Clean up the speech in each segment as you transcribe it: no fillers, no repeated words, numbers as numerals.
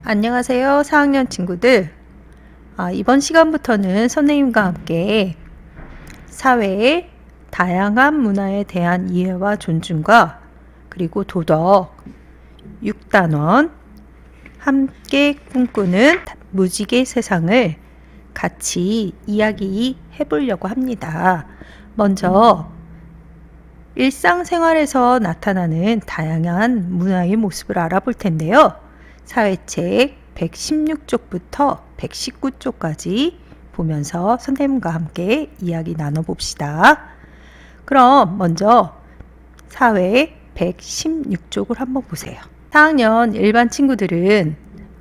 안녕하세요, 4학년 친구들. 이번 시간부터는 선생님과 함께 사회의 다양한 문화에 대한 이해와 존중과 그리고 도덕 6단원 함께 꿈꾸는 무지개 세상을 같이 이야기해 보려고 합니다. 먼저 일상생활에서 나타나는 다양한 문화의 모습을 알아볼 텐데요. 사회책 116쪽부터 119쪽까지 보면서 선생님과 함께 이야기 나눠봅시다. 그럼 먼저 사회 116쪽을 한번 보세요. 4학년 일반 친구들은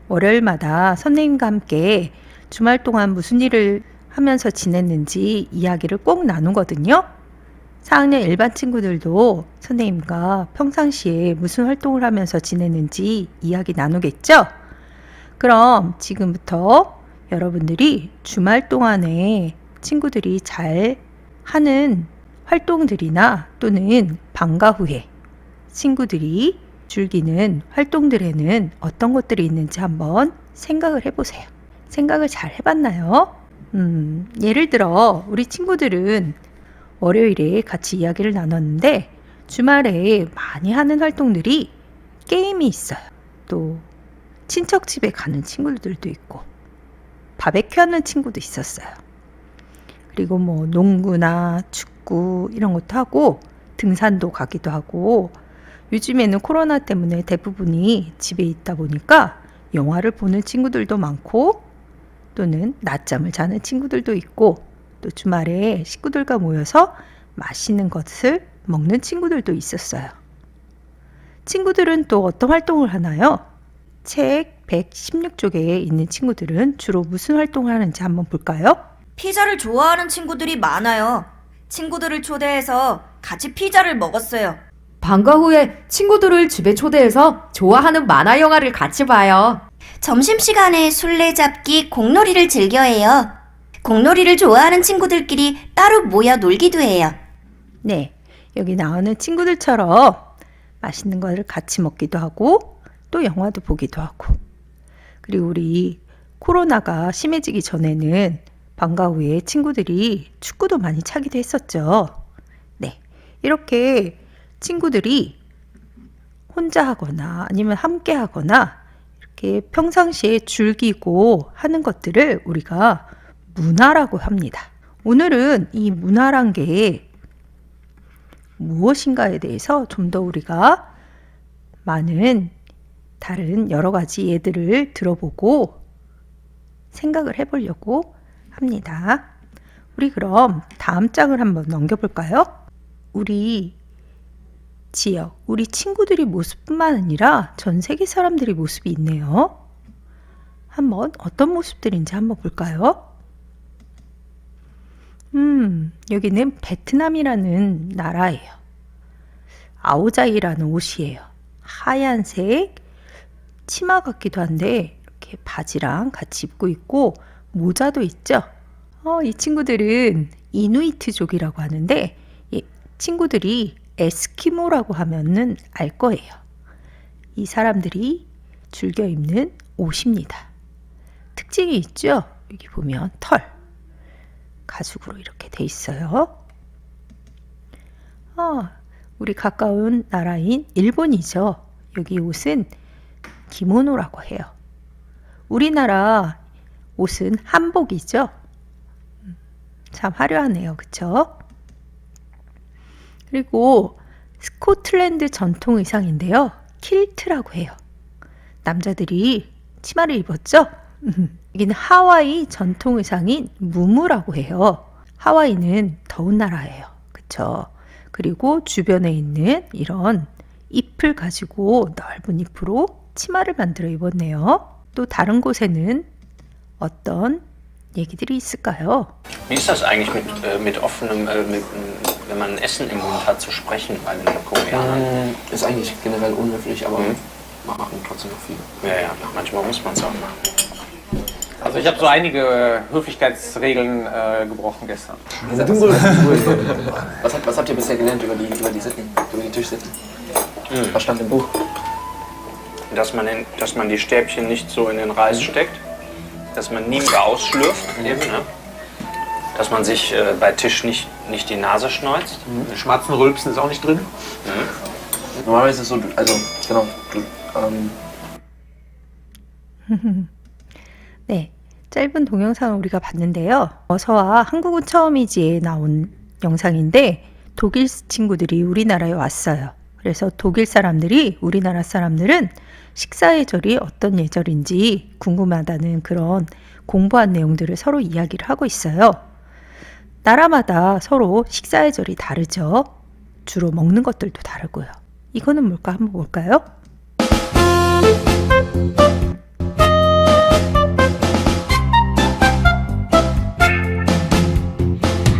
월요일마다 선생님과 함께 주말 동안 무슨 일을 하면서 지냈는지 이야기를 꼭 나누거든요. 4학년 일반 친구들도 선생님과 평상시에 무슨 활동을 하면서 지냈는지 이야기 나누겠죠? 그럼 지금부터 여러분들이 주말 동안에 친구들이 잘 하는 활동들이나 또는 방과 후에 친구들이 즐기는 활동들에는 어떤 것들이 있는지 한번 생각을 해보세요. 생각을 잘 해봤나요? 예를 들어 우리 친구들은 월요일에 같이 이야기를 나눴는데 주말에 많이 하는 활동들이 게임이 있어요. 또 친척 집에 가는 친구들도 있고 바베큐 하는 친구도 있었어요. 그리고 뭐 농구나 축구 이런 것도 하고 등산도 가기도 하고 요즘에는 코로나 때문에 대부분이 집에 있다 보니까 영화를 보는 친구들도 많고 또는 낮잠을 자는 친구들도 있고 또 주말에 식구들과 모여서 맛있는 것을 먹는 친구들도 있었어요. 친구들은 또 어떤 활동을 하나요? 책 116쪽에 있는 친구들은 주로 무슨 활동을 하는지 한번 볼까요? 피자를 좋아하는 친구들이 많아요. 친구들을 초대해서 같이 피자를 먹었어요. 방과 후에 친구들을 집에 초대해서 좋아하는 만화 영화를 같이 봐요. 점심시간에 술래잡기, 공놀이를 즐겨 해요. 공놀이를 좋아하는 친구들끼리 따로 모여 놀기도 해요. 네, 여기 나오는 친구들처럼 맛있는 것을 같이 먹기도 하고 또 영화도 보기도 하고 그리고 우리 코로나가 심해지기 전에는 방과 후에 친구들이 축구도 많이 차기도 했었죠. 네, 이렇게 친구들이 혼자 하거나 아니면 함께 하거나 이렇게 평상시에 즐기고 하는 것들을 우리가 문화라고 합니다. 오늘은 이 문화란 게 무엇인가에 대해서 좀 더 우리가 많은 다른 여러 가지 예들을 들어보고 생각을 해보려고 합니다. 우리 그럼 다음 장을 한번 넘겨볼까요? 우리 지역, 우리 친구들이 모습뿐만 아니라 전 세계 사람들의 모습이 있네요. 한번 어떤 모습들인지 한번 볼까요? 여기는 베트남이라는 나라예요. 아오자이라는 옷이에요. 하얀색 치마 같기도 한데 이렇게 바지랑 같이 입고 있고 모자도 있죠. 이 친구들은 이누이트족이라고 하는데 이 친구들이 에스키모라고 하면은 알 거예요. 이 사람들이 즐겨 입는 옷입니다. 특징이 있죠. 여기 보면 털 가죽으로 이렇게 돼 있어요. 우리 가까운 나라인 일본이죠. 여기 옷은 기모노라고 해요. 우리나라 옷은 한복이죠. 참 화려하네요. 그쵸? 그리고 스코틀랜드 전통 의상인데요. 킬트라고 해요. 남자들이 치마를 입었죠? 여기는 하와이 전통 의상인 무무라고 해요. 하와이는 더운 나라예요. 그쵸? 그리고 주변에 있는 이런 잎을 가지고 넓은 잎으로 치마를 만들어 입었네요. 또 다른 곳에는 어떤 얘기들이 있을까요? Wie ist das eigentlich mit offenem, wenn man Essen im Mund hat, zu sprechen bei den Koreanern? Ist eigentlich generell unhöflich, aber machen trotzdem noch viele. Ja, manchmal muss man es auch machen. Also ich habe so einige Höflichkeitsregeln gebrochen gestern. Was habt ihr bisher gelernt über die Sitten, über die Tischsitten? Was stand im Buch? dass man die Stäbchen nicht so in den Reis steckt, dass man nie wieder ausschlürft, eben, ne? Dass man sich bei Tisch nicht die Nase schneuzt. Schmatzen, Rülpsen ist auch nicht drin. Normalerweise ist es so, also genau, 네, 짧은 동영상을 우리가 봤는데요. 어서와 한국은 처음이지에 나온 영상인데 독일 친구들이 우리나라에 왔어요. 그래서 독일 사람들이 우리나라 사람들은 식사 예절이 어떤 예절인지 궁금하다는 그런 공부한 내용들을 서로 이야기를 하고 있어요. 나라마다 서로 식사 예절이 다르죠. 주로 먹는 것들도 다르고요. 이거는 뭘까 한번 볼까요?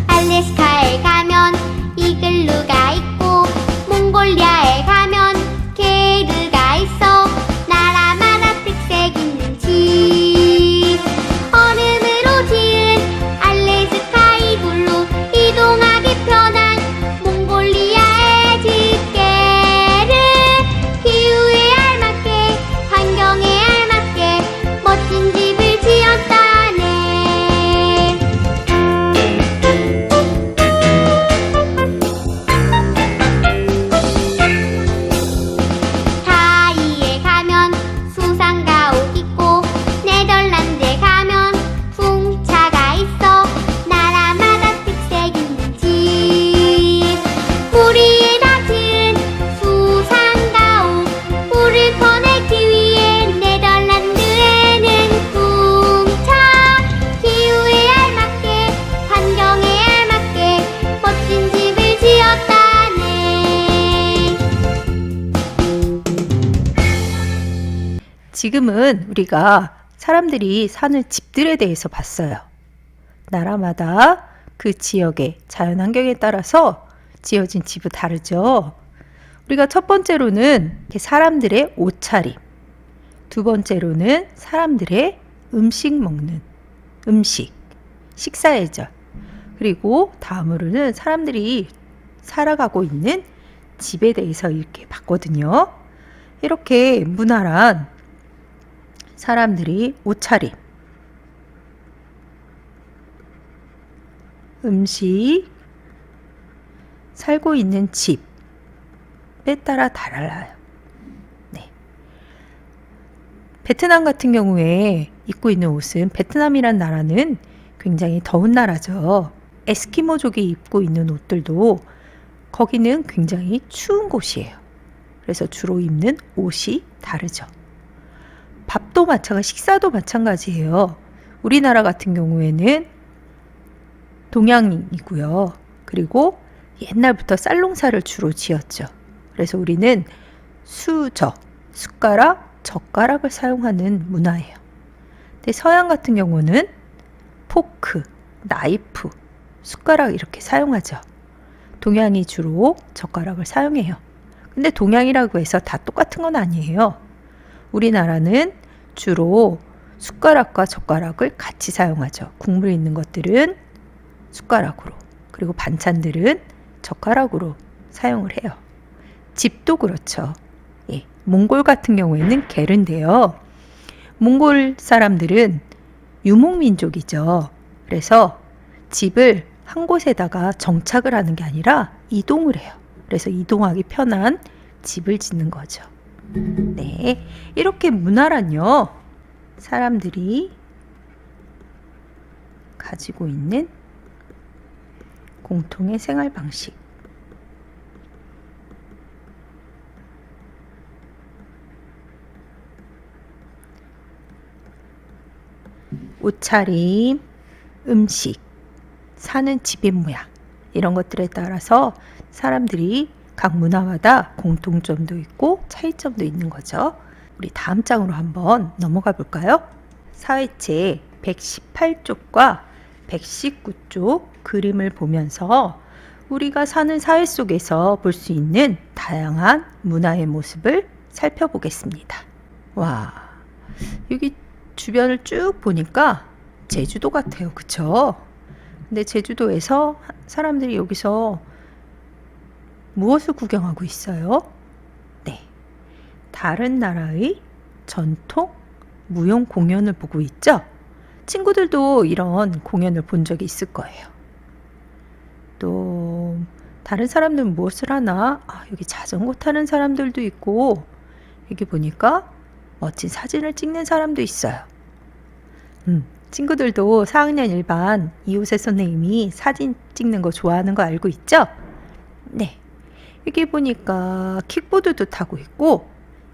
알래스카에 가면 이글루가 있고 몽골리아에 가면 게르가 있어 나라마다 특색 있는 집 얼음으로 지은 알래스카 이글루 이동하기 편한 몽골리아의 집게를 기후에 알맞게 환경에 알맞게 멋진 집을 지었다네. 타이에 가면 수상가옥 있고 네덜란드에 가면 풍차가 있어 나라마다 특색 있는 집 물 위에다 지은 수상가옥 물을 퍼내기 위해 네덜란드에는 풍차 기후에 알맞게 환경에 알맞게 멋진 집을 지었다네. 지금은 우리가 사람들이 사는 집들에 대해서 봤어요. 나라마다 그 지역의 자연 환경에 따라서 지어진 집은 다르죠. 우리가 첫 번째로는 이렇게 사람들의 옷차림, 두 번째로는 사람들의 음식 먹는 음식, 식사 예절, 그리고 다음으로는 사람들이 살아가고 있는 집에 대해서 이렇게 봤거든요. 이렇게 문화란 사람들이 옷차림, 음식, 살고 있는 집에 따라 달라요. 네. 베트남 같은 경우에 입고 있는 옷은 베트남이란 나라는 굉장히 더운 나라죠. 에스키모족이 입고 있는 옷들도 거기는 굉장히 추운 곳이에요. 그래서 주로 입는 옷이 다르죠. 밥도 마찬가지, 식사도 마찬가지예요. 우리나라 같은 경우에는 동양이고요. 그리고 옛날부터 쌀농사를 주로 지었죠. 그래서 우리는 수저, 숟가락, 젓가락을 사용하는 문화예요. 근데 서양 같은 경우는 포크, 나이프, 숟가락 이렇게 사용하죠. 동양이 주로 젓가락을 사용해요. 근데 동양이라고 해서 다 똑같은 건 아니에요. 우리나라는 주로 숟가락과 젓가락을 같이 사용하죠. 국물 있는 것들은 숟가락으로, 그리고 반찬들은 젓가락으로 사용을 해요. 집도 그렇죠. 예, 몽골 같은 경우에는 게르인데요. 몽골 사람들은 유목민족이죠. 그래서 집을 한 곳에다가 정착을 하는 게 아니라 이동을 해요. 그래서 이동하기 편한 집을 짓는 거죠. 네, 이렇게 문화란요, 사람들이 가지고 있는 공통의 생활 방식. 옷차림, 음식, 사는 집의 모양, 이런 것들에 따라서 사람들이 각 문화마다 공통점도 있고 차이점도 있는 거죠. 우리 다음 장으로 한번 넘어가 볼까요? 사회체 118쪽과 119쪽 그림을 보면서 우리가 사는 사회 속에서 볼 수 있는 다양한 문화의 모습을 살펴보겠습니다. 와, 여기 주변을 쭉 보니까 제주도 같아요. 그쵸? 근데 제주도에서 사람들이 여기서 무엇을 구경하고 있어요? 네, 다른 나라의 전통 무용 공연을 보고 있죠? 친구들도 이런 공연을 본 적이 있을 거예요. 또 다른 사람들은 무엇을 하나? 여기 자전거 타는 사람들도 있고, 여기 보니까 멋진 사진을 찍는 사람도 있어요. 친구들도 4학년 1반 이호세 선생님이 사진 찍는 거 좋아하는 거 알고 있죠? 네. 여기 보니까 킥보드도 타고 있고,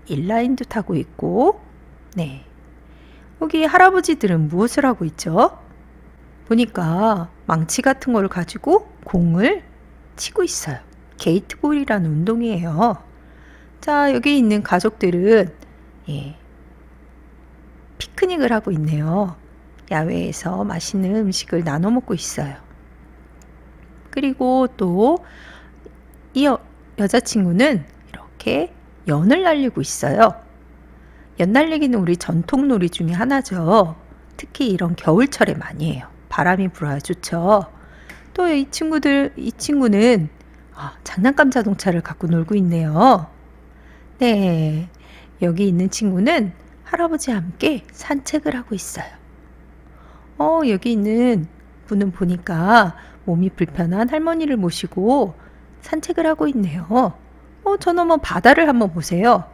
인라인도 타고 있고, 네. 여기 할아버지들은 무엇을 하고 있죠? 보니까 망치 같은 걸 가지고 공을 치고 있어요. 게이트볼이라는 운동이에요. 자, 여기 있는 가족들은 피크닉을 하고 있네요. 야외에서 맛있는 음식을 나눠 먹고 있어요. 그리고 또 이 여자친구는 이렇게 연을 날리고 있어요. 연 날리기는 우리 전통 놀이 중에 하나죠. 특히 이런 겨울철에 많이 해요. 바람이 불어야 좋죠. 또 이 친구는 장난감 자동차를 갖고 놀고 있네요. 네, 여기 있는 친구는 할아버지와 함께 산책을 하고 있어요. 여기 있는 분은 보니까 몸이 불편한 할머니를 모시고 산책을 하고 있네요. 저 너머 바다를 한번 보세요.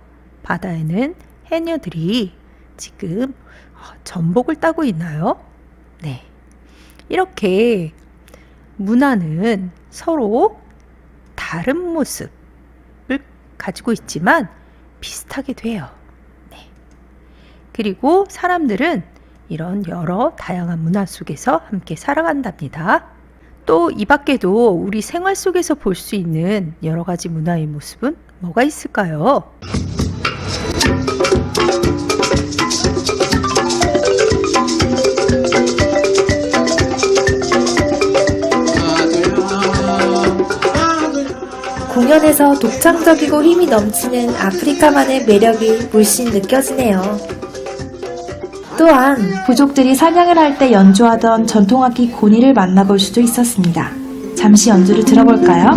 바다에는 해녀들이 지금 전복을 따고 있나요? 네. 이렇게 문화는 서로 다른 모습을 가지고 있지만 비슷하게 돼요. 네. 그리고 사람들은 이런 여러 다양한 문화 속에서 함께 살아간답니다. 또 이 밖에도 우리 생활 속에서 볼 수 있는 여러 가지 문화의 모습은 뭐가 있을까요? 공연에서 독창적이고 힘이 넘치는 아프리카만의 매력이 물씬 느껴지네요. 또한 부족들이 사냥을 할 때 연주하던 전통악기 고니를 만나볼 수도 있었습니다. 잠시 연주를 들어볼까요?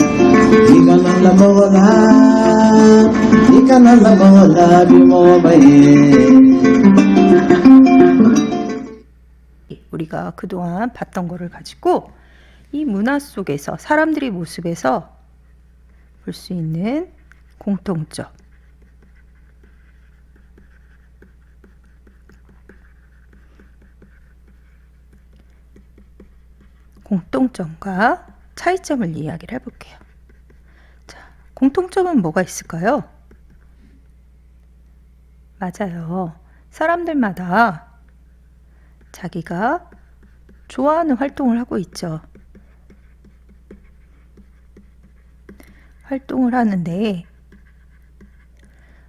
우리가 그동안 봤던 거를 가지고 이 문화 속에서 사람들의 모습에서 볼 수 있는 공통점. 공통점과 차이점을 이야기를 해볼게요. 자, 공통점은 뭐가 있을까요? 맞아요. 사람들마다 자기가 좋아하는 활동을 하고 있죠. 활동을 하는데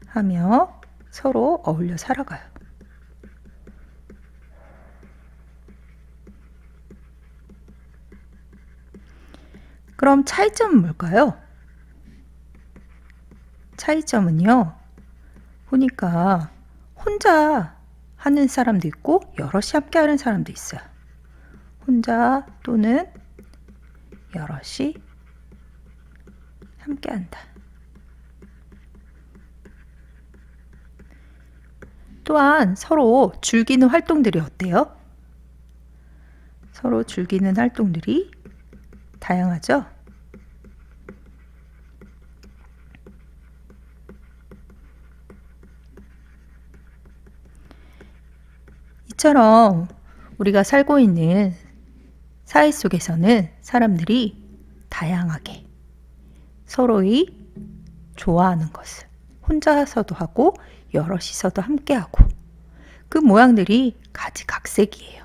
하며 서로 어울려 살아가요. 그럼 차이점은 뭘까요? 차이점은요, 보니까 혼자 하는 사람도 있고 여럿이 함께 하는 사람도 있어요. 혼자 또는 여럿이 함께 한다. 또한 서로 즐기는 활동들이 어때요? 서로 즐기는 활동들이 다양하죠? 이처럼 우리가 살고 있는 사회 속에서는 사람들이 다양하게 서로의 좋아하는 것을 혼자서도 하고 여럿이서도 함께하고 그 모양들이 가지각색이에요.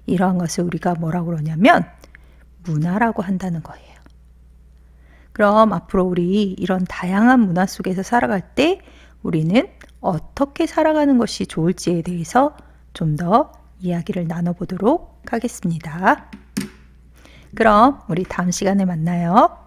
이러한 것을 우리가 뭐라고 그러냐면 문화라고 한다는 거예요. 그럼 앞으로 우리 이런 다양한 문화 속에서 살아갈 때 우리는 어떻게 살아가는 것이 좋을지에 대해서 좀 더 이야기를 나눠보도록 하겠습니다. 그럼 우리 다음 시간에 만나요.